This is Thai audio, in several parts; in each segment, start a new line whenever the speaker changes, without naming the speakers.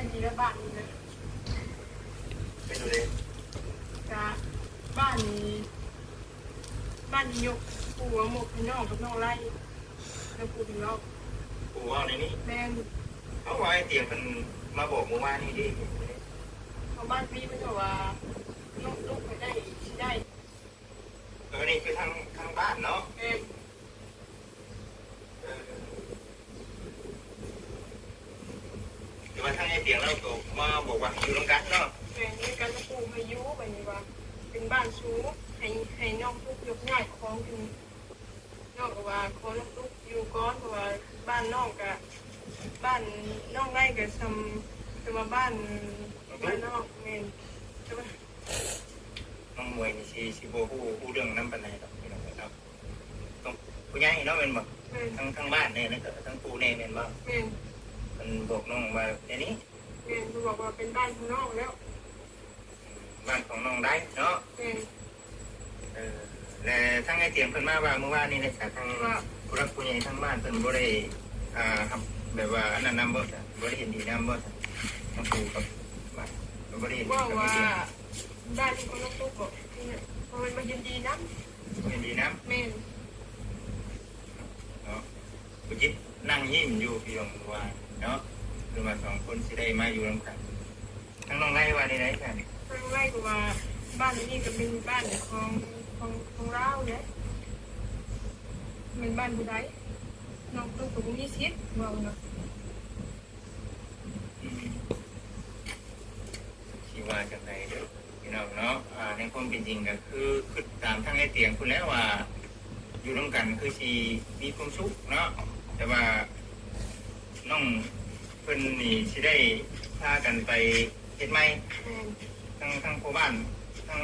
นดีละบ้านนี่นะ
ไปดูเลย
กะบ้านนี้ยกปู่หมกพี่น้องกับน้องไล่แล้วปู่ถึงเรา
ปู่ว่าในนี้
แม่น
เขาว่าไอ้เตียงมันมาบอกเมื่อวานนี้ดิ
เขาบ้านพี่มันบอกว่าลูกไปได้ที่ได้
นี่คือทางบ้านเนาะ
แม่น
คือว่าทางไอ้เตียงเราก็มาบอกว่าอยู่ตรงกันเนาะ
แม่นในการจะปู่พายุไปนี่ว่าเป็นบ้านชูให้น้องลูกยกง่ายของถึงน้องก็ว่าขอลูกอยู่ก้อนเพราะว่าบ้านน้องกับบ้านน้องไร่กับจะมาบ้านนอกเมนใช่ไหม
น้องมวยนี่ชีโบผู้เรื่องน้ำปันไหนหรอกพี่น้องครับต้องผู้ใหญ่เนาะเป็นบอกทั้งบ้านเนี่ยนะทั้งปูเนี่ยเป็นบอกมันบอกน้องว่าในนี้
เมนบอกว่าเป็นบ้านของน้องแล้ว
บ้านของน้องได้เนาะและทั้งไอเตียงเพิ่นมาว่าเมื่อวานนี้นะจ๊ะทั้งผู้รักผู้ใหญ่ทั้งบ้านเพิ่นบ่ได้ทำแบบว่าอันนั้นนำบ่บ่ได้เห็นดีนำบ่ทั้งปูกับบ้านบ่ได้เห็น
ว่าบ้านที่คนต้องตู้ก่อนเพราะมันมายินดีน้
ำยินดีน้
ำเมน
เนาะผู้จิตนั่งยิ้มอยู่พี่น้องว่าเนาะคือมาสองคนสิได้มาอยู่ร่วมกันทั้งน้องไล่ว่าได้ไหนกัน
ทั้งไล่ก็ว่าบ้านนี้ก็เป็นบ้านของเราเนี่ยเป็นบ้านผู้ใดน้องตู้กับผู้มีสิทธิ์ว่าเนาะ
ที่ว่าจังไรเด้อพี่น้องเนาะในความเป็นจริงก็คือตามทั้งไอเตียงคุณแล้วว่าอยู่ร่วมกันคือชีมีความสุขเนาะแต่ว่าน้องเพิ่นนี่สิได้พากันไปเฮ็ดไหมทั้งพ่อบ้านทั้ง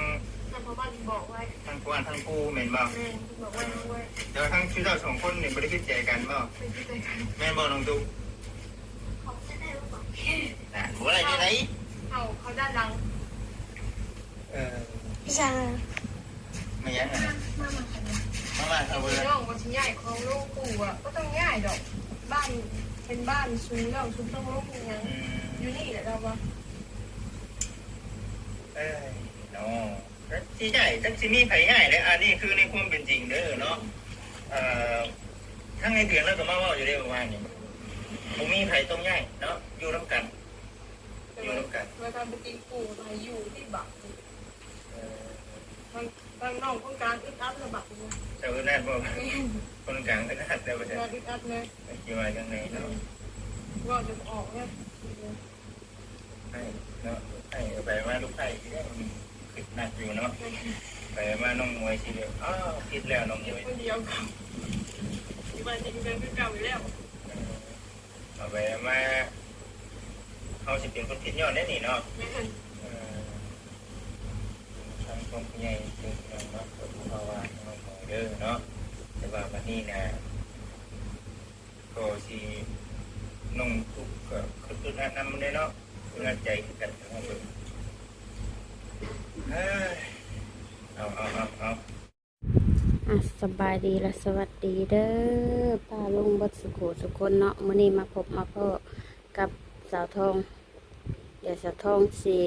พ่อบ้านบอกไว้
ทั้งพ่อบ้านทั้งปู่แม่นบ่
บอกไว้ด้วย
แต่ว่าทั้งชื่อเจ้าสองคนนี่บ่ได้คิดใจกันบ่แม่นบ่น้องตุ๊ก
เขาจะได้รู้บ่
บ่ได้ที่ไหน
เขาด้านหลังพี่ชาย
ไม่ยังไงมาเอาเลย
น้องวันที่ใหญ่ของลูกปู่อ่ะก็ต้องง่ายดอกบ้านเป็นบ้านซุ้มน้องซุ้มต้องลูกยังอยู่นี่แหละเราวะ
เนาะที่ใหญ่ทั้งที่มีไผ่ง่ายเลยอันนี้คือในความเป็นจริงเด้อเนาะทั้งในเถียงแล้วก็มาว่าอยู่ได้ประมาณนี้ผมมีไผ่ต้มใหญ่เนาะอยู่ร่วมกัน
อยู่ร่วมกันเวลาไปกินปู่ไปอยู่ที่บักบางน้องคนกลางอึดอัดระบาดเลย
เจ้าอึดอัดบ่คนกลางอึดอัดแต่ว่าจะ
อึดอัดเลย
กี่วันยังไงเนาะ
ว่าจะออกเนี่ย
ให้เนาะให้ไปมาลูกไผ่ที่ได้คิดหนักอยู่เนาะไปมาน้องมวยทีเดียวคิดแล้วน้องมวย
คนเดียวกับที่บ้านจริงเป็นเก่าอยู่แล้ว
เอาไปมาเขาสิเป็นคนคิดยอดได้นี่เนาะทางคนใหญ่คือน้องเนาะตัวภาวะน้องของเด้อเนาะแต่ว่าวันนี้นะก็สิน้องทุกก็คือแนะนำได้เนาะคือใจกันทั้งหมดเอา
สบายดีและสวัสดีเด้อป้าลุงบัดสุโขสุคนเนาะมื้อนี้มาพบมาพ่อกับสาวทองเดี๋ยวสาวทองสิ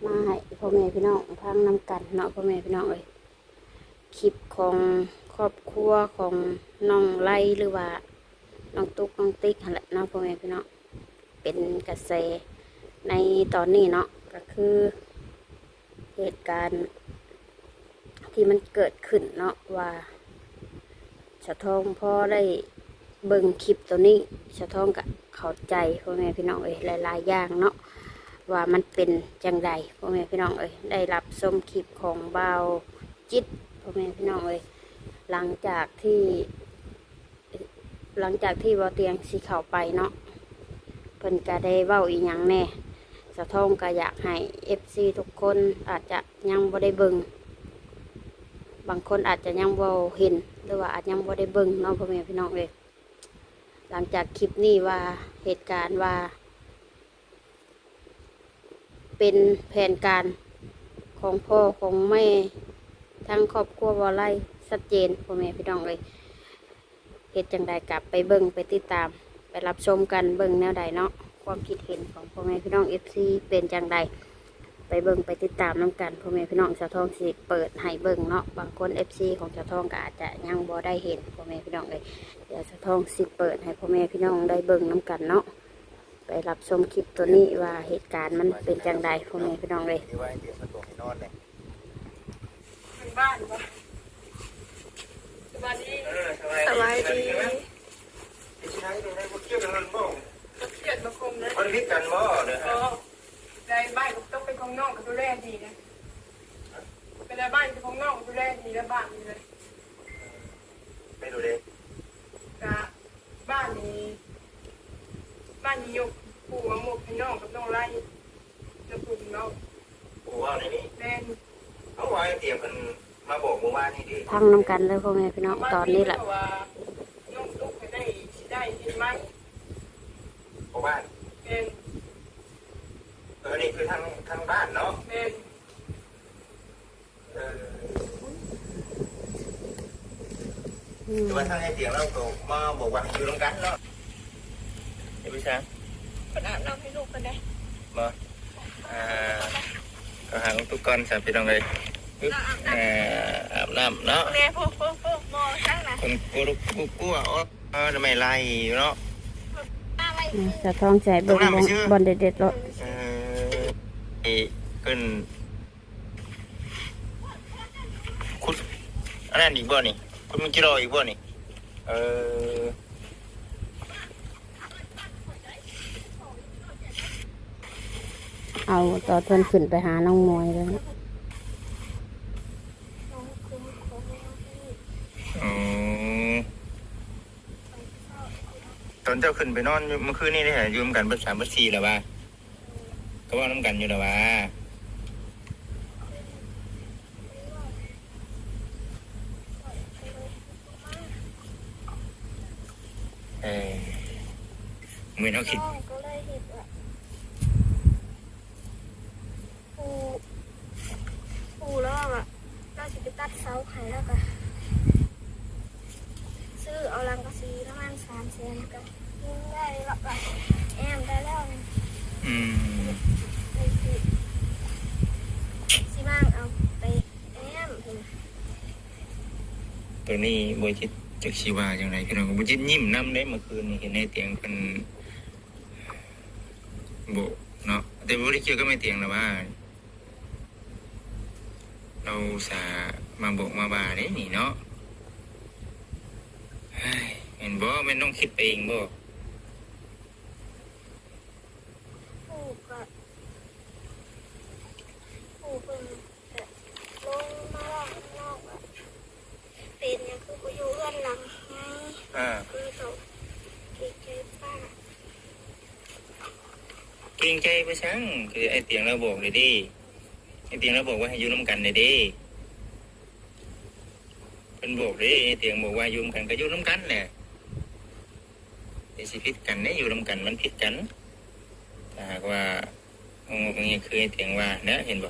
มาให้พ่อแม่พี่น้องพังนำกันเนาะพ่อแม่พี่น้องเอ้ยคลิปของครอบครัวของน้องไล่หรือว่าน้องตุ๊กน้องติ๊กนั่นแหละเนาะพ่อแม่พี่น้องเป็นกระแสในตอนนี้เนาะก็คือเหตุการณ์ที่มันเกิดขึ้นเนาะว่าสะท้องพ่อได้เบิ่งคลิปตัวนี้สะท้องกับเข้าใจพ่อแม่พี่น้องเอ้ยหลายๆอย่างเนาะว่ามันเป็นจังใดพ่อแม่พี่น้องเอ้ยได้รับชมคลิปของบ่าวจิตพ่อแม่พี่น้องเอ้ยหลังจากที่บ่าวเตียงสิเข้าไปเนาะเพิ่นก็ได้เว้าอีหยังแน่สะท้องก็อยากให้ FC ทุกคนอาจจะยังบ่ได้เบิ่งบางคนอาจจะยังบ่เห็นหรือว่าอาจยังบ่ได้เบิ่งเนาะพ่อแม่พี่น้องเอ้ยหลังจากคลิปนี้ว่าเหตุการณ์ว่าเป็นแผนการของพ่อของแม่ทั้งครอบครัวบ่ไล่ชัดเจนพ่อแม่พี่น้องเอ้ยเหตุจังใดกลับไปเบิ่งไปติดตามไปรับชมกันเบิ่งแนวใดเนาะ ความคิดเห็นของพ่อแม่พี่น้อง FC เป็นจังใดไปเบิ่งไปติดตามน้ำกันพ่อแม่พี่น้องสาวทองสิเปิดให้เบิ่งเนาะบางคน FC ของสาวทองก็อาจจะยังบ่ได้เห็นพ่อแม่พี่น้องเลยเดี๋ยวสาวทองสิเปิดให้พ่อแม่พี่น้องได้เบิ่งน้ำกันเนาะไปรับชมคลิปตัวนี้ว่าเหตุการณ์มันเป็นจังใดพ่อแม่พี่น้องเลย
ที่ว่าเดี๋ยวมาตกให้นอนเลย
ทางบ้านปะสบายดี
สบายดีที่ไหนตรงไหนพวกเที่ยวกันนั่นบ่
ก็เครียดมาคมเลย
มันพิษกันบ่เด้อ
ก็ในบ้านก็ต้องเป็นของนอกกับดูแลดีนะเป็นในบ้านเป็นของนอกดูแลดีแล้วบ้านนี่เลย
ไม่รู้เลย
กะบ้านนี้ยกปู่เอาหมกให้น้องกับน้องไล่จะปลูกน้อง
กูว่าในนี้
แม่น
เขาว่าเตรียมกันมาบอกหมู่บ้านนี่ดิ
พังน้ำกันเลยพ่อแม่พี่น้องตอนนี้แหละ
ว่าน้องลูกได้เห็นไหม
หมู่บ้าน
แม่น
นี่คือทางบ้านเนาะ
แม่น
แต่ว่าทางไอ้เตียงเราก็มาบอกว่าอยู่ตรงกันเนาะเดี๋ยวพี่ช้าง
ขนาดน้องให้ลูกกันได้
มาก็หาทุกคนสับไปตรงเลยอาบน้ำเนาะ
แม่พวกมอช่างนะ
คนกูทำไมไล่เนาะ
สาวทองใจเบิ่งบอลเด็ดๆเลย
ขึ้นคุณอันนั้นอีกบ่นี่คุณมันจะรออีกบ่นี่
เอาต่อเพิ่นขึ้นไปหาน้องมวยเลย
ตอนเจ้าขึ้นไปนอนเมื่อคืนนี่ได้เหรอยืมกันเบอร์3 เบอร์ 4หรอวะก็ว่าน้ำกันอยู่หรอวะเหมือนเขาคิด
ก็เลยเห็นว่าปูแล้วอ่ะเราจะไปตัดเสาไข่แล้วก็ซื้อเอาลังกะซีประมาณ300,000ก็ยิงได้หรอกแอมได้แล้วสิบ้างเอาไปแอม
ตัวนี้บริจิตจากชีวาอย่างไรพี่น้องบริจิตยิ้มน้ำได้เมื่อคืนเห็นในเตียงเป็นโบเนาะแต่บริเกี่ยวก็ไม่เตียงหรอว่าเราสามาบอกมาบาได้นี่เนาะเห็นบ่ไม่ต้องคิดไปเองบ่
ปูเป็นลงมาล่างนอกอ่ะเป็นยังคือกูอยู่เอื้อนหลังไงคือเขาเกเกป้า
เกรงใจไปช่างคือไอ้เตียงเราบอกเลยดิไอ้เตียงเราบอกว่าให้อยู่น้ำกันเลยดิเป็นบอกเลยไอ้เตียงบอกว่าอยู่น้ำกันก็อยู่น้ำกันแหละไอ้สิพิษกันเนี่ยอยู่น้ำกันมันพิษกันถ้าหากว่านี่คือไอ้เตียงว่าเนี่ยเห็นบ่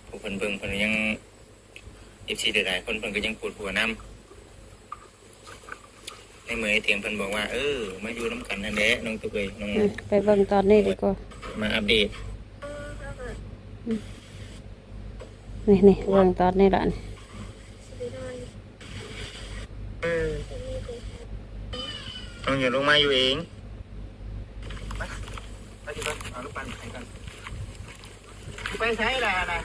ผู้คนเบิ่งคนยัง14หลายคนเพิ่นก็ยังปวดหัวน้ำในเมื่อไอ้เตียงเพิ่นบอกว่ามาอยู่น้ำกันนั่นแหละน้องตุ๊กเอ้ยน้อง
ไปเบิ่งตอนนี้ดีกว่า
มาอัปเดต
นี่เบิ่งตอนนี้ละนี่
น้องอย่าลงมาอยู่เองไปดิเอาลูกปั้นไปกันไปใช้ละนะ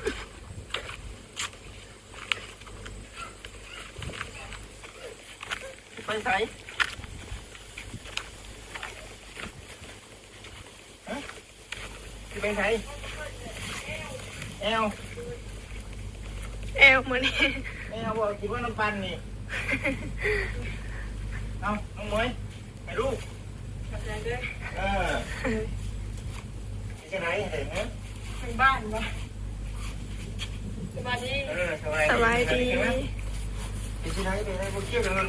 ไปใช้ไปใช้แอล
เหมือน
แอลบอกคิดว่าน้ำปั้นนี่เอาน้องมวยให้ลูกที่ไหนเห็นไหม
ทางบ้านปะสบายดี
สบายดี
ที่ไหนเป็นไงพวกเที่ยวกันบ้าง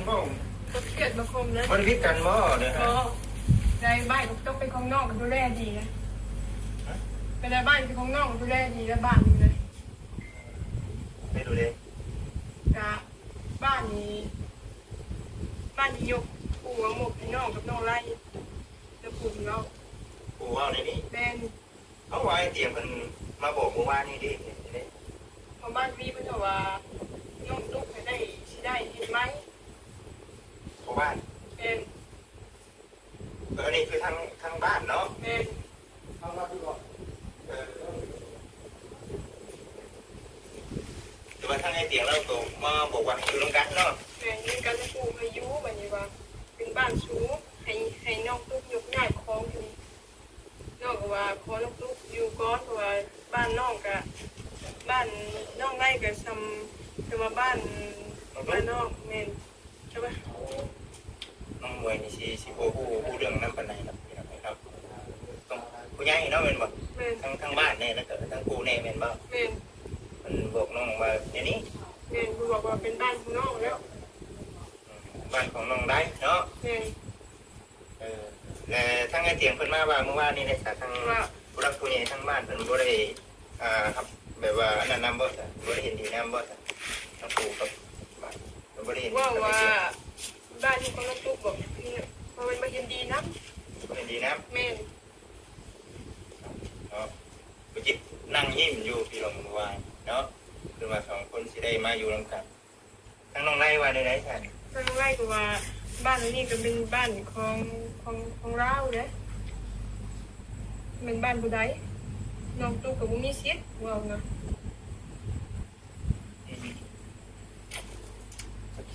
ก็เครียดมาคมเลย
มันพิษกันบ่เนี่ย
ก็ในบ้านก็ต้องเป็นของนอกกับดูแลดีนะเป็นในบ้านเป็นของนอกกับดูแลดีแล้วบ้านนี่เลย
ไม่ดูเลย
กะบ้านนี้ยกปู่เอาหมกให้น้องกับน้องไล่จะปลูกน้อง
ปู่ว่าในนี้
แม่น
เขาว่าไอ้เตียงมันมาบอกเมื่อวานนี่ดิ
พอบ้านวีเพิ่นก็ว่าน้องตุ๊กให้ได้สิได้เห็นไหม
เพราะบ้าน
แม่น
อันนี้คือทางบ้านเนาะ
แม่น
แต่ว่าทางไอ้เตียงเราก็มาบอกว่าอยู่ตรงกันเนาะ
แม่นมีการปลูกพายุแบบนี้ว่าเป็นบ้านสูงให้น้องตุ๊กยกย้ายของขึ้นน้องก็ว่าขอน้องตุ๊กอยู่ก่อนเพราะว่าบ้านน้องก็บ้านน้องไร่ก็ซ้ำว่าบ้านน้องแม่นใช่ปะ
น้องมวยนี่สิโอ้โหเรื่องนั้นปานไหนครับพี่น้องครับต้องผู้ใหญ่เนาะแม่นบ่
แม่น
ทางบ้านเนี่ยแล้วก็ทางปู่เนี่ยแม่นบ่
แม่น
มันบอกน้องว่าอย่างนี้
แม่นคือบอกว่าเป็นบ้านของน้องแล้ว
บ้านของน้องได้เนาะ
แม่น
และทางไอ้เตียงเพิ่นมาว่าเมื่อวานนี้ในสาทาง
ว่า
ผู้รักผู้ใหญ่ทางบ้านเพิ่นบ่ได้ครับแบบว่านั่นนำบ่จ้ะบ่ได้เห็นดีนำบ่จ้ะทางปู่กับบ้านเพิ่นบ่ได้เห็น
ว่าบ้านที่ของน้องตุ๊กบอกเพราะมันมายินดีนะ
บ่ได้เห็นดีนำ
แม่น
เนาะบ่จิตนั่งยิ้มอยู่พี่น้องเมื่อวานเนาะคือว่าสองคนสิได้มาอยู่ร่วมกันทางน้องไล่ว่าได้ซั่น
ทางไร่ก็ว่าบ้านนี้ก็เป็นบ้านของเราเด้เป็นบ้านผู้ใดน้องตุ๊กกับบุมีสิทธิ์ว่าเนาะ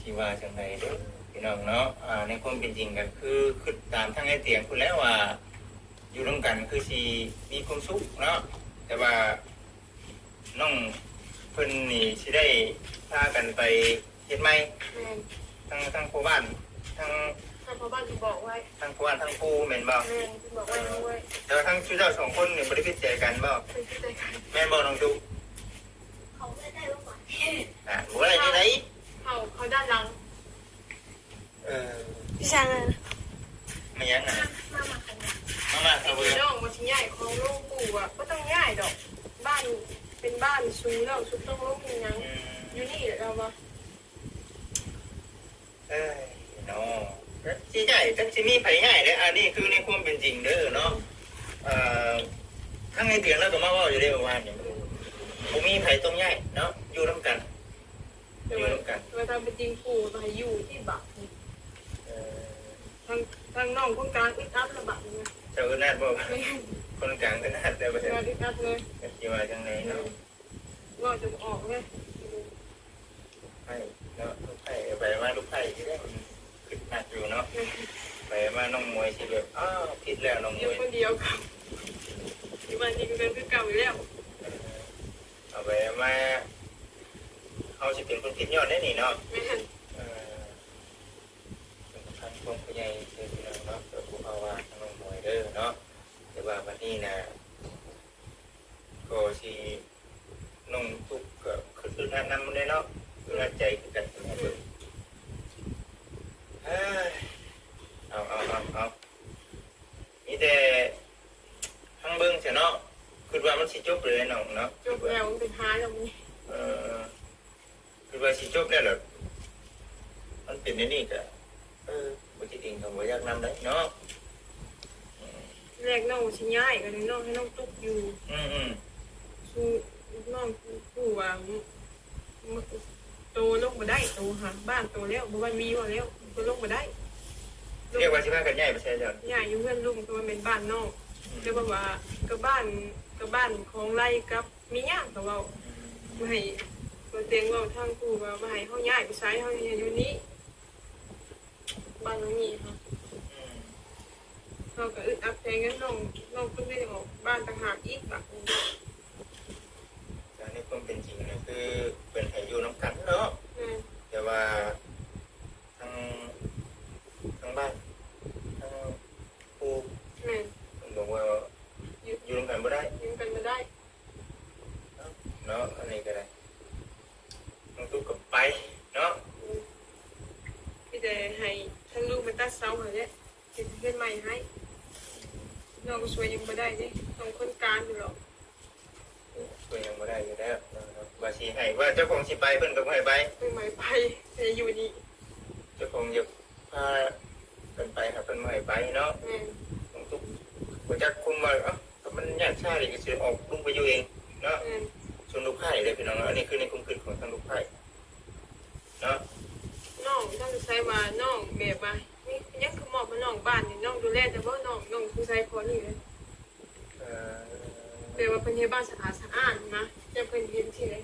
คิดว่าจังไดเด้อพี่น้องเนาะในความเป็นจริงก็คือตามทางไอ้เตียงคุณแล้วว่าอยู่ร่วมกันคือสิมีความสุขเนาะแต่ว่าน้องเพิ่นนี่สิได้พากันไปเฮ็ดใหม่
แม่น
ทั้งพ่อบ้านทั้ง
ทางพ่อบ้านที่บอกไว้
ทั้งพ่อบ้านทั้งปู่แม่นบ่
แม่นที่บอกไว้ด้วย
แต่ว่าทั้งชื่อเจ้าสองคนนี่บ่ได้พิจารณากันบ่
เป็นที่ใจกัน
แม่นบ่น้องตุ๊ก
เขาไม่ได้ว่าหวาน
บ่ได้ที่ไหน
เขาด้านหลัง
พี่ช่างอะ
มายังน่ะ
มามากันนะ
มา
ไอ้
เอาเว้
พี่
ย
น้องมาชิ้นใหญ่ของลูกปู่อ่ะก็ต้องง่ายดอกบ้านเป็นบ้านสูงแล้วสุดต้องลงยัง อยู่นี่เราว่า
เนาะสิใหญ่จังสิมีไผใหญ่เด้ออันนี้คือในความเป็นจริงเด้อเนาะทั้งในเตียงแล้วก็มาเว้าอยู่ได้ประมาณนี้บ่มีไผต้องใหญ่เนาะอยู่ร่วมกัน
แต่ว่าทำเป็นจริงปู่มาอยู่ที่บักทางน้องคนกลางอึดอัดระบาดเนี่ย
เจ้าอึดอัดบ่
ไม่
คนกลางอึดอัดแต่บ่
ไม่
ใช่
อึดอัดเลย
สิว่าจังไดเนาะ
ว่าจะออกเลย
ไผเนาะลูกไผไปมาลูกไผสิได้อึดอัดอยู่เนาะไปมาน้องมวยสิแบบผิดแล้วน้องม
อยู่
วย
คนเดียวครับที่บ้านนี้ก็เป็นคือเก่าอยู่แล้ว
เอาไปมาเขาสิเป็นคนผิดยอดได้นี่เนาะ
ไม่เห็น
ทางคนผู้ใหญ่เชื่อพี่น้องเนาะเกิดผู้ภาวะทางน้องมวยเด้อเนาะแต่ว่าวันนี้นะก็สิน้องทุกข์ก็คือนั่นนำได้เนาะคือน่าใจคือกันให้เบิ่งเอามีแต่ทั้งเบิ่งเสียเนาะคือว่ามันสิจบเลยน้องเนาะ
จบแล้วมันเป็นหาแล้วนี่
คือว่าสิจบแล้วเหรอมันเป็นในนี่ก็บ่จริงก็บ่อยากนำได้เนาะ
แรกน้องชิ้นใหญ่ก็เลยน้องให้น้องตุ๊กอยู่ สู้น้องปู่ว่าโตลงมาได้โตหาบ้านโตแล้วบ้านมีว่าแล้วก็ลงมาได้
เรียกว่าสิพากันใหญ่บ่ใช่จ้ะ
ใหญ่อยู่เพื่อนลุงตัวเป็นบ้านนอกแต่ว่าก็บ้านของไร่กับมีย่างกับเราไม่ให้ตัวเต็งว่าทางปู่ว่าไม่ให้เขาย้ายไปใช้เขาอยู่นี้บ้านนี้ค่ะเราก็อึดอัดใจงั้นน้องต้องได้ออกบ้านต่างหากอีกแบบนี้
ในความเป็นจริงเนี่ยคือเป็นให้อยู่นำกันเนาะแต่ว่าทางบ้านทางปู่
แม่
บอกว่าอยู่นำกันบ่ได้
ยืมกันมาได้
เนาะอันนี้ก็ได้น้องตุ๊กก็ไปเนาะ
พี่แต่ให้ทั้งลูกมันตัดเสาเหรอเนี่ยจะเพื่อนใหม่ให้น้องก็ช่วยยังไม่ได้เนี่ยน้องคนกลางอยู่หรอก
ก็ยังบ่ได้อยู่แล้วว่าสิให้ว่าเจ้าของสิไปเพิ่นก็บ่ให้ไป
เพื่อนใหม่ไปแต่อยู่นี่
เจ้าของอยากพาเพิ่นไปหาเพิ่นบ่ให้ไปเนาะ
แม่
น้องตุ๊ก บ่จักคุมว่ามันยากช้าเลยก็สิออกลุงไปอยู่เองเนาะส่วนลูกไผ่เลยพี่น้องอันนี้คือในความคิดของทางลูกไผ่เนาะ
น้องต้องใช้ว่าน้องแบบว่านี่ยังคือหมอบมาน้องบ้านนี่น้องดูแลแต่ว่าน้องผู้ชายพอนี่เลยแบบว่าเป็นเฮ็ดบ้านสะอาดสะอาดนะจะเป็นเห็นที่ไหน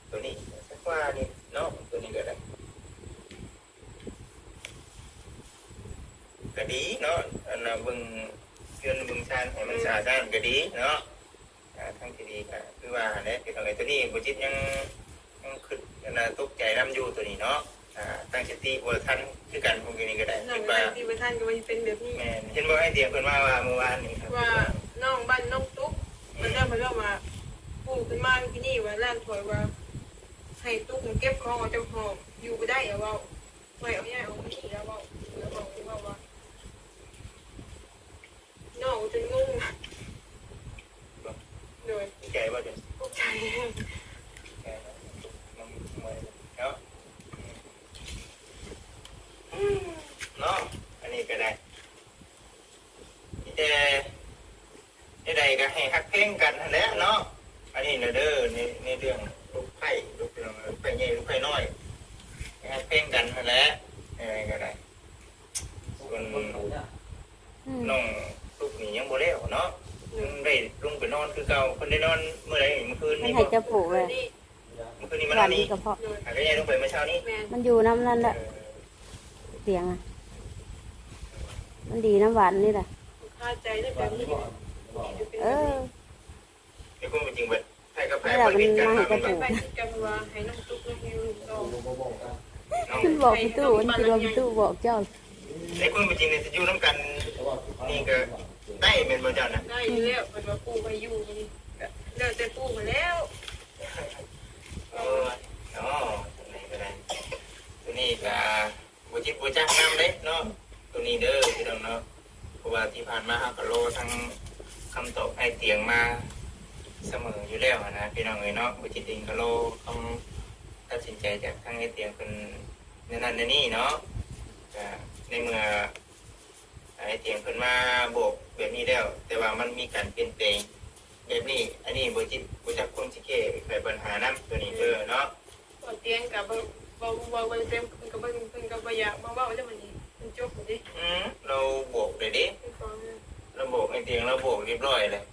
ตัวนี้สักว่านี่เนาะตัวนี้ก็ได้ก็ดีเนาะอันน่ะเบิ่งเพื่อนเบิ่งชานให้มันสะอาดก็ดีเนาะทั้งที่ดีก็คือว่าเนี่ยคืออะไรตัวนี้บ่จิตยังคิดน่ะตกใจนำอยู่ตัวนี้เนาะตั้งสติบ่ทันคือกันพวกนี้ก็ได้
น้อ
คิ
ง
ดว่า
ที่ประธานก็ว่าเป็นแบบนี้
แม่นเห็นบ่ให้เตียงเพิ่นว่าเมื่อวานนี้ครับ
ว่าน้องบ้านน้องตุ๊กมันเริ่มมาปู่ขึ้นมาที่นี่ว่าร้านถอยว่าให้ตุ๊กเก็บของเอาเจ้าหอมอยู่บ่ได้อะว่าไม่เอาย่าเอานี่แล้วว่าว่าน้องจะงงโดย
ใจว่าจะ
ตกใจ
เนาะเนาะอันนี้ก็ได้แต่ใดก็ให้ฮักเพลงกันนั่นแหละเนาะอันนี้เด้อในเรื่องลูกไผ่ลูกไผ่ใหญ่ลูกไผ่น้อยฮักเพลงกันนั่นแหละอะไรก็ได้ส่วนน้องลูกนี่ยังบ่แล้วเนาะได้ลงไปนอนคือเก่าคนได้นอนเมื่อไรเมื่อคืน
มัน
นี้
ให้จะปลูกเลย
เมื่อคืนนี้มัน
ห
น
วา
อน น
ดี
นี่
กระเพาะ
ก็ยังลงไปเมื่อเช้านี้
มันอยู่น้ำนั่นแหละเสียงอ่ะมันดีน้ำหวานนี่แหละ
คาใจได้แบบนี้
เออ
ไอ้คนจริงเบิดไผ่กับไผ่
นี่แหละ
คนผิดกัน
มัน
มัน
ให้
ไปที่กันว่าให้น้องตุ๊กน้องฮิวต่อ
มันบอกพี่ตู้มันคือว่าพี่ตู้บอกเจ้า
ไอ้คนจริงเนี่ยจะอยู่น้ำกันนี่ก็ได้เป็นประจันนะ
ได้อยู่แล้วเป็นว่าปู่ไปอยู่นี่เลิกแต่ปู่มาแล้ว
เออเนาะตัวนี้ก็ได้ตัวนี้ก็บุจิตบุจักน้ำเด้เนาะตัวนี้เด้อพี่น้องเนาะเพราะว่าที่ผ่านมาก็โลทั้งคำตอบไอเตียงมาเสมออยู่แล้วนะพี่น้องเลยเนาะบุจิตเองก็โลคำตัดสินใจจากทั้งไอเตียงเป็นนั่นนี่เนาะในเมื่อไอเตียงเพิ่นมาโบกแบบนี้แล้วแต่ว่ามันมีการเปลี่ยนแปลงแบบนี้อันนี้บุจิตบุจักคนสิเก้ไขปัญหาน้ำตัวนี้เนาะ
ตอนเตียงกับบ่เต็มกับบ่เพิ่นกับบ่อยากมาเว้าได้มันนี่มันจบดิ
เราโบกเลยดิเราโบกไอเตียงเราโบกเรียบร้อยเลย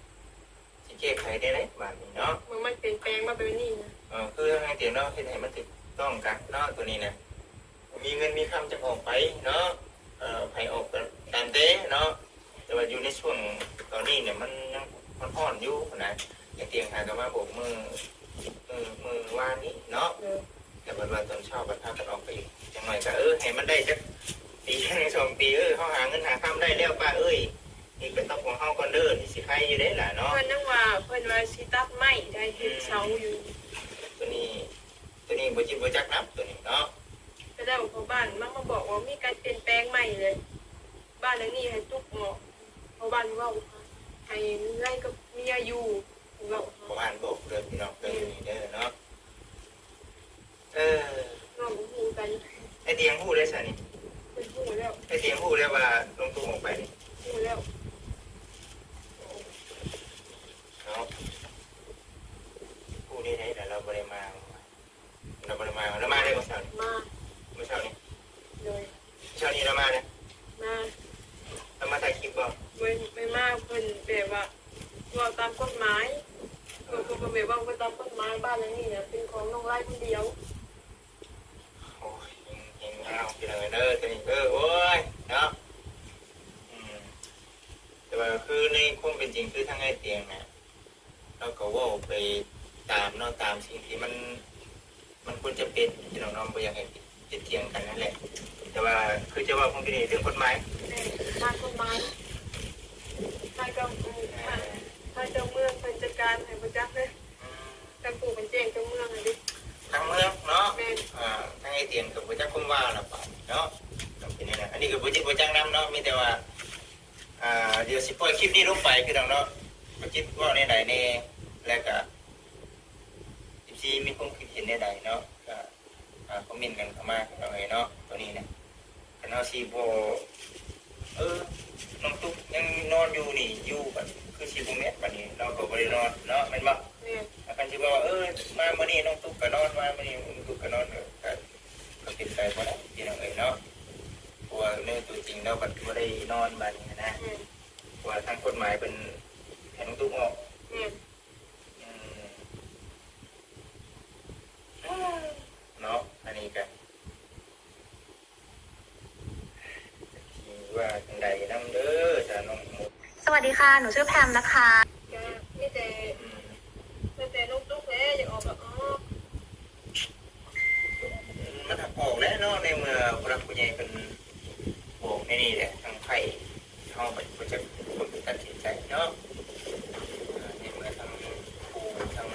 สิเก้ไขได้เลยแบบนี้เนาะ
มันเปลี่ยนแปลงมาเป็นนี่นะ
คือไอเตียงเนาะให้ให้มันถูกต้องกันเนาะตัวนี้นะมีเงินมีคำจะออกไปเนาะให้ออกตามเต้เนาะแต่ว่าอยู่ในช่วงตอนนี้เนี่ยมันยังมันอ่อนอยู่นะไอเตียงหากันมาโบกมือวานนี้เนาะแต่วันตอนเช้าบัดพากันออกไปจังหน่อยก็ให้มันได้จักปีนึง2 ปีเขาหาเงินหาคำได้แล้วป้านี่เป็นต้องของเฮาก่อนเด้อนี่สิใครอยู่ได้ล่ะเนาะ
เพิ่นนึกว่าเพิ่นว่าสิตัดไม้ได้เฮ็ดเสาอยู่
ตัวนี้บ่จิตบ่จักนับตัวนี้เนาะ
ก็ได้พอบ้านมันมาบอกว่ามีการเปลี่ยนแปลงใหม่เลยบ้านหลังนี้ให้ทุกหมอกพอบ้านเว้าให้ไล่กับเมียอยู่เว้า
ประมาณบอกเด้อพี่น้องเด้อนี่เด้อเนาะ
น้องฮู้กัน
ไอเตียงฮู้ได้ซะนี่
เพิ่นฮู้แล้ว
ไอเตียงฮู้แล้วว่าลงทุนออกไปนี่
ฮู้แล้ว
เนาะฮู้ได้แต่เราบ่ได้มาเรามาได้บ่เช้านี้
มา
เช้านี้
เลย
เช้านี้เรามาเนี่ย
มา
เรามาถ่ายคลิปบ่
ไม่มากเพิ่นแบบว่าว่าตามกฎหมายเพิ่นก็แบบว่าตามกฎหมายบ้านหลังนี้เนี่ยเป็นของน้องไร่คนเดียว
โอ้ยยังเอาพี่น้องเด้อตัวนี้โอ้ยเนาะแต่ว่าคือในความเป็นจริงคือทางไอเตียงนะเราก็ว่าไปตามเนาะตามสิ่งที่มันควรจะเป็นที่น้องๆบ่อยากให้ติดเถียงกันนั่นแหละแต่ว่าคือจะว่าคงเป็นเรื่องกฎหมาย
ทางกฎหมายทางเจ้าเมืองเป็นจัดการให้ประจักษ์เลยทางปู่เป็นแจ้งเจ้าเมืองเลยดิ
ทางเมืองเนาะทางไอเตียงกับบ่จักคุมว่าล่ะป่ะเนาะเป็นนี่นะอันนี้ก็บ่จิตบ่จักนำเนาะมีแต่ว่าเดี๋ยวสิปล่อยคลิปนี้ลงไปคือน้องเนาะบ่จิตว่าในใดแน่แล้วก็สิมีความคิดเห็นในใดเนาะก็คอมเมนต์กันเข้ามาเนาะตัวนี้นะคันเฮาสิบ่ น้องตุ๊กยังนอนอยู่นี่อยู่แบบคือชีบุเมตแบบนี้เราก็บริโนอนเนาะแม่นบ่
แม่น
อาการที่ว่ามาเมื่อนี้น้องตุ๊กก็นอนมาเมื่อนี้น้องตุ๊กก็นอนก็เป็นใจพอแล้วพี่น้องเอ๋ยเนาะเพราะว่าเรื่องตัวจริงเราบัดบ่ได้นอนบัดนี้นะ
แม่น
เพราะว่าทางกฎหมายเป็นแห่งตุ๊กออก
แม่น
เนาะอันนี้กันว่าจังใดนำเด้อจ้าน้องหมด
สวัสดีค่ะ หนูชื่อแพมนะคะ
ก็มีแต่ลูกตุ๊กแหละอยากออกก็ออก
มันถักออกแล้วเนาะในเมื่อพระผู้ใหญ่เป็นบอกในนี่แหละทางไผ่เขาเป็นจะคนตัดสินใจเนาะในเมื่อทางปู่ทาง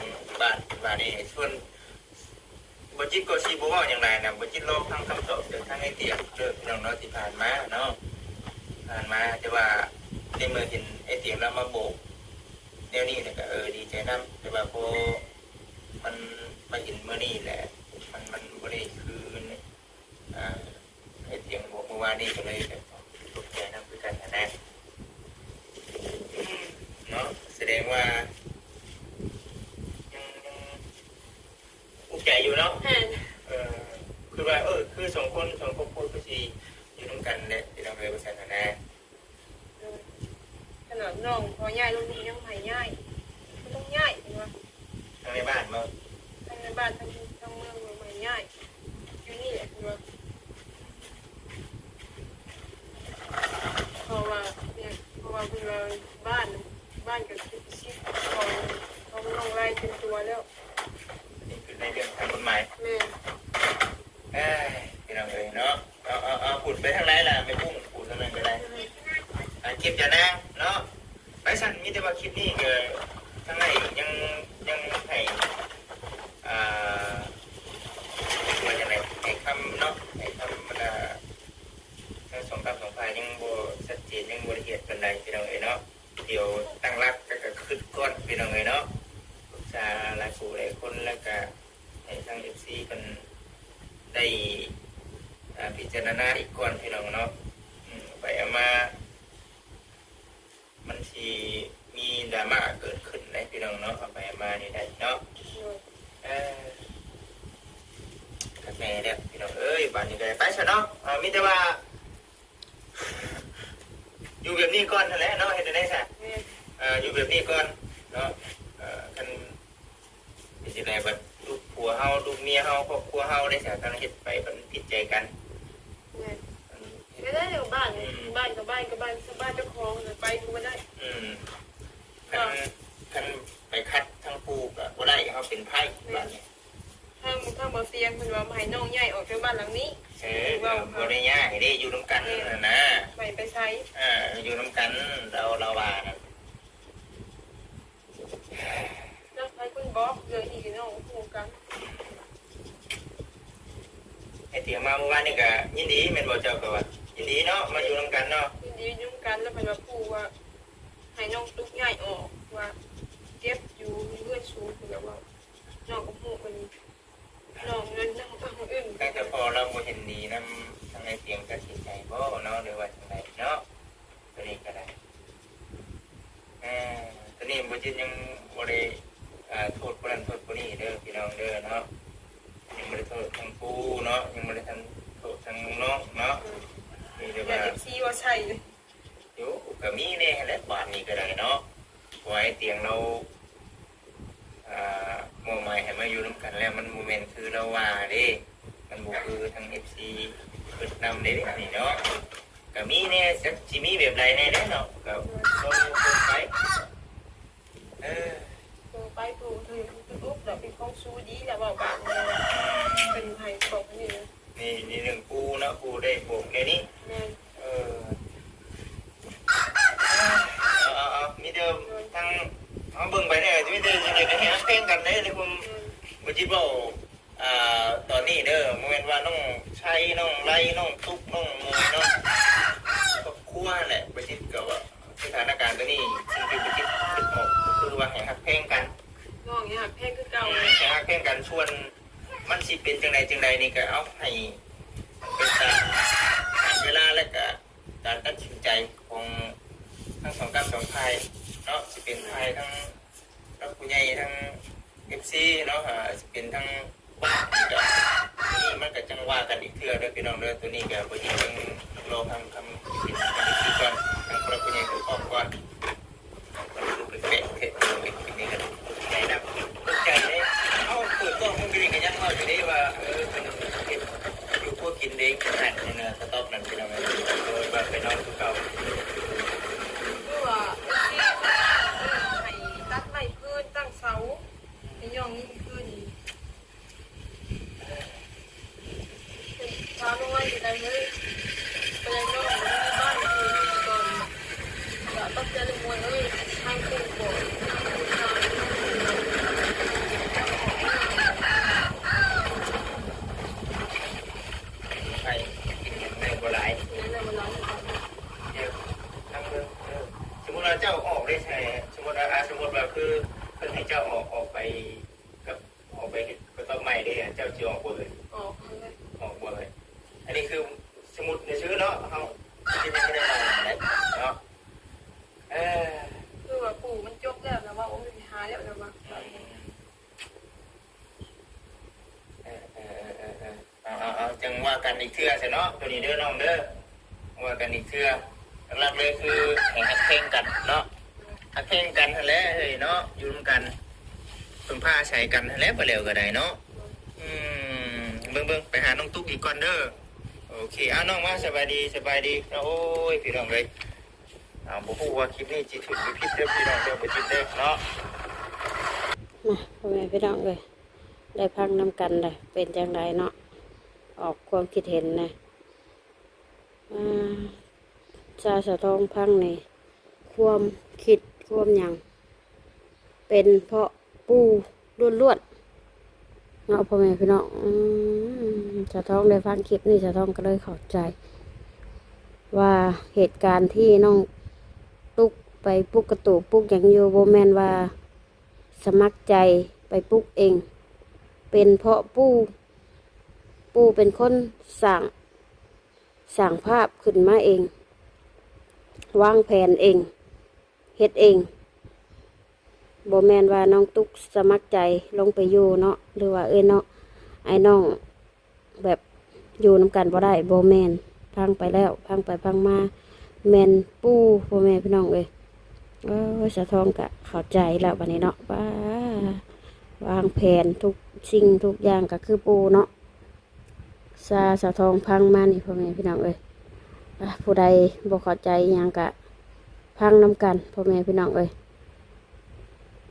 บ้านนี่ส่วนบจิตก็ชีบอกว่าอย่างไรนะบจิตรอทางคำตอบจากทางไอเตียเลิกน้องเนาะที่ผ่านมาเนาะผ่านมาแต่ว่าในเมื่อเห็นไอเตียแล้วมาโบกแนวนี้เนี่ยก็ดีใจนำแต่ว่าพอมันมาเห็นเมื่อนี่แหละมันบ่ได้คือไอเตียงบอกเมื่อวานนี้ก็เลยตกใจนำคือกันนะเนาะแสดงว่ายังอุกใจอยู่เนาะ
แม่น
คือว่าคือสองครอบครัวก็สิอยู่ร่วมกันเนี่ยที่เราเคยประสานนะ
ขนาดน้องพอย้ายลูกนี้ยังใหม่ย้ายก็ต้องย้ายเห็นบ่
ทั้งในบ้านมา
ทั้งในบ้านทั้งเมืองใหม่ย้ายอยู่นี่แหละเห็นบ่เพราะว่าเพิ่นว่าบ้านก็ชิดของน้องไล่เป็นตัวแล้ว
นี่คือในเรื่องทางกฎหมาย
แม่
ที่เราเคยเนาะเอาขุดไปทางไหนล่ะไม่พุ่งขุดทางนั้นก็ได้คลิปจะนั่งเนาะไปสั่นมีแต่ว่าคลิปนี้เกิดทางไหนยังให้ว่าจะไหนให้คำเนาะให้คำมันทั้งสองคำสองฝ่ายยังบ่ชัดเจนยังบ่ละเอียดปานใดพี่น้องเอ๋ยเนาะเดี๋ยวตั้งรักก็ขึ้นก้อนพี่น้องเอ๋ยเนาะปรึกษาหลายผู้หลายคนแล้วก็ให้ทาง FC เป็นได้พิจารณาอีกก่อนพี่น้องเนาะไปเอามามันสิมีดราม่าเกิดขึ้นได้พี่น้องเนาะเอาไปเอามานี่ได้เนาะกาแฟเด้อพี่น้องเอ้ยบ้านนี้ก็ไปซะเนาะมีแต่ว่าอยู่แบบนี้ก่อนนั่นแหละเนาะเฮ็ดได้ซะอยู่แบบนี้ก่อนเนาะคันสิได้บัดลูกผัวเฮาลูกเมียเฮาครอบครัวเฮาได้ซะคันเฮ็ดไปมันผิดใจกัน
ไม่ได้เดี๋ยวบ้านกับบ้านเจ้าของไปดูมาได้
คันไปคัดทั้งปูกับบ่ได้เขาเป็นไพ่บ้านนี้
ถ้าบ่เตียงเพิ่นว่าให้น้องใหญ่ออกจากบ้านหลังนี้
บ่ได้ยากได้อยู่น้ำกันนะ
ไปใช้
อยู่น้ำกันเราว่านะ
แล้วใครเพิ่นบอกเรื่องอีกน้องฮู้กัน
ไอ้เถียงมาเมื่อวานนี่ก็ยินดีแม่นบ่เจ้าก็ว่ายินดีเนาะมาอยู่น้ำกันเนาะ
ดียุ่งกันแล้วเพิ่นว่าปู่ว่าให้น้องตุ๊กใหญ่ออกว่าเจ็บอยู่มีเลือดสูงคือแบบว่าน้องก็ฮู้เพิ่นน้องเงินน้องก็อื่น
ตั้งแต่พอเราบ่เห็นดีนำทางไอ้เถียงก็สิใจบ่เนาะหรือว่าจังไดเนาะตัวนี้ก็ได้ตอนนี้บ่จิตยังบ่ได้โทษคนนั้นโทษคนนี้เด้อพี่น้องเด้อเนาะยังไม่ได้โทษทางปูเนาะยังไม่ได้โทษทางน้องเนาะนี่เดี๋ยว
แต่
ว่า
FC ว่าใช่เลย
อยู่ก็มีแน่แหละบ้านนี้ก็ได้เนาะไว้เตียงเราโมใหม่ให้มาอยู่ร่วมกันแล้วมันโมเมนต์คือเราว่าเด้มันบุคือทาง FC เกิดนำเด้นี่เนาะก็มีแน่สักสิมีแบบใดแน่เด้เนาะก็เราไป
ไปปู่คือลูกแบบเป็นของซูดีแล้วว่าบ้านเป็นไทยบอกนี่
นี่เรื่องปูเนาะปูได้บอกในนี้
แม่
มีเดิมทางเขาเบิ่งไปเนี่ยมีเดิมอะไรกันเนี่ยเพลงกันได้เลยผมบุจิบอกตอนนี้เด้อโมเมนต์ว่าน้องชัยน้องไล่น้องตุ๊กน้องมวยน้องครอบครัวแหละบุจิกับว่าสถานการณ์ตัวนี้สิ่งที่บุจิคิดออกคือว่าให้ฮักเพลงกัน
น้องเนี่ยเพลงคือเก่า
ให้ฮักเพลงกันชวนมันสิเป็นจังใดนี่ก็เอาให้เป็นตามเวลาและก็การตัดสินใจ ซีเนาะเป็นทั้งบ้านกับนี่มันก็จังว่ากันอีกเทื่อเด้อพี่น้องเด้อตัวนี้ก็บ่ยิงรอทำคิดกันอีกก่อนทางครอบครัวใหญ่ก็ออกก่อนมันดูเป็นเป๊ะนี่ก็ใจดำใจเลยเอ้าเปิดกล้องมันก็ยังว่าอยู่นี่ว่าเป็นอยู่พวกกินเองนั่นเนี่ยสต๊อกนั่นพี่น้องโดยว่าไปนอนคือเก่า
คือว่าที่ให้ตัดไม้คืนตั้งเสาให้ย่องนี่คืนเช้าลงไว้อยู่ได้เลยไปยังน้องมีบ้านคืนก่อนอย่าต้องเจริญมวยเอ้ยทางคู่ก่อน
ไปในบัวไหล
นี่เลยมันร้อง
เดี๋ยวทั้งเรื่องสมมติว่าเจ้าออกได้ใช่สมมติว่าคือเพื่อนให้เจ้าออกไปกับออกไปก็ต้องใหม่ได้เจ้าจะออกบัวเลย
ออกเลย
ออกบัวเลยอันนี้คือสมุดในชื่อเนาะเขาที่ไม่ได้มาไหนเนาะ
คือว่าปู่มันจบแล้วนะว่าโอ้ยหาแล้วนะว่า
เอาจังว่ากันอีกเทื่อใช่เนาะตัวนี้เด้อน้องเด้อว่ากันอีกเทื่อหลักเลยคือแข่งขันเพ่งกันเนาะหักเพ่งกันแล้วเฮ้ยเนาะอยู่ร่วมกันพึ่งผ้าใช้กันแล้วไปเร็วก็ได้เนาะเบิ่งไปหาน้องตุ๊กอีกก่อนเด้อโอเคน้องมาสบายดีโอ้ยพี่น้องเลยบ่ฮู้ว่าคลิปนี้จิถูกหรือผิดเด้อพี่น้องเด้อบ่จิตเด้อเนาะ
มาพ่อแม่พี่น้องเลยได้พังน้ำกันเลยเป็นจังไรเนาะออกความคิดเห็นนะชาสะท้องพังนี่ความคิดความหยังเป็นเพราะปูล้วนๆเนาะพ่อแม่พี่น้องสะท้องได้ฟังคลิปนี่สะท้องก็เลยเข้าใจ ว่าเหตุการณ์ที่น้องตุ๊กไปปลุกกระตุกปลุกอย่างอยู่โบแมนว่าสมัครใจไปปลุกเองเป็นเพราะปูเป็นคนสั่งภาพขึ้นมาเองวางแผนเองเฮ็ดเองโบแมนว่าน้องตุ๊กสมัครใจลงไปอยู่เนาะหรือว่าเนาะไอ้น้องแบบอยู่น้ำกันบ่ได้โบแมนพังไปแล้วพังไปพังมาแมนปูพ่อแม่พี่น้องเลยสะท้องกะเข้าใจแล้ววันนี้เนาะว่าวางแผนทุกสิ่งทุกอย่างก็คือปูเนาะสะท้องพังมานี่พ่อแม่พี่น้องเลยผู้ใดบ่เข้าใจยังกะพังน้ำกันพ่อแม่พี่น้องเลย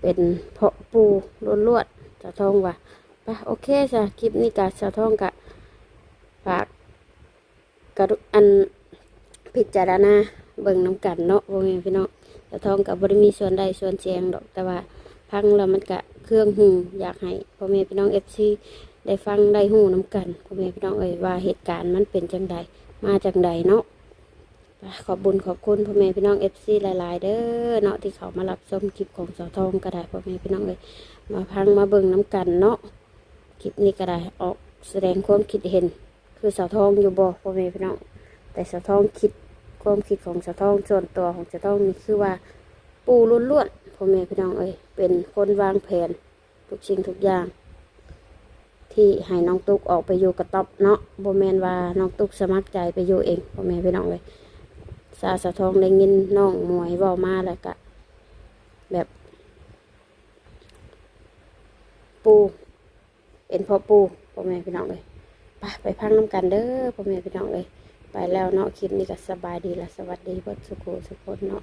เป็นเพราะปูล้วนๆสะท้องว่าโอเคจ้ะคลิปนี้กะสะท้องกะฝากกระอันพิจารณาเบิ่งน้ำกันเนาะพ่อแม่พี่น้องสะท้องกับบริมีส่วนใดส่วนเสียงดอกแต่ว่าพังแล้วมันกะเครื่องหูอยากให้พ่อแม่พี่น้องFCได้ฟังได้หูน้ำกันพ่อแม่พี่น้องว่าเหตุการณ์มันเป็นจังใดมาจังใดเนาะขอบบุญขอบคุณพ่อแม่พี่น้องFCหลายๆเด้อเนาะที่เขามารับชมคลิปของสาวทองก็ได้พ่อแม่พี่น้องมาพังมาเบิ่งน้ำกันเนาะคลิปนี้ก็ได้ออกแสดงความคิดเห็นคือสาวทองอยู่บ่พ่อแม่พี่น้องแต่สาวทองคิดความคิดของสาวทองส่วนตัวของสาวทองนี่คือว่าปูล้วนๆพ่อแม่พี่น้องเป็นคนวางแผนทุกสิ่งทุกอย่างที่ให้น้องตุ๊กออกไปอยู่กระต๊อบเนาะบ่แม่นว่าน้องตุ๊กสมัครใจไปอยู่เองพ่อแม่พี่น้องสะท้องได้ยินน้องหมวยเว้ามาแล้วก็แบบปูเป็นพ่อปูพ่อแม่พี่น้องไปพังน้ำกันเด้อพ่อแม่พี่น้องไปแล้วเนาะคลิปนี้ก็สบายดีละสวัสดีเบิดสุขสุขคนเนาะ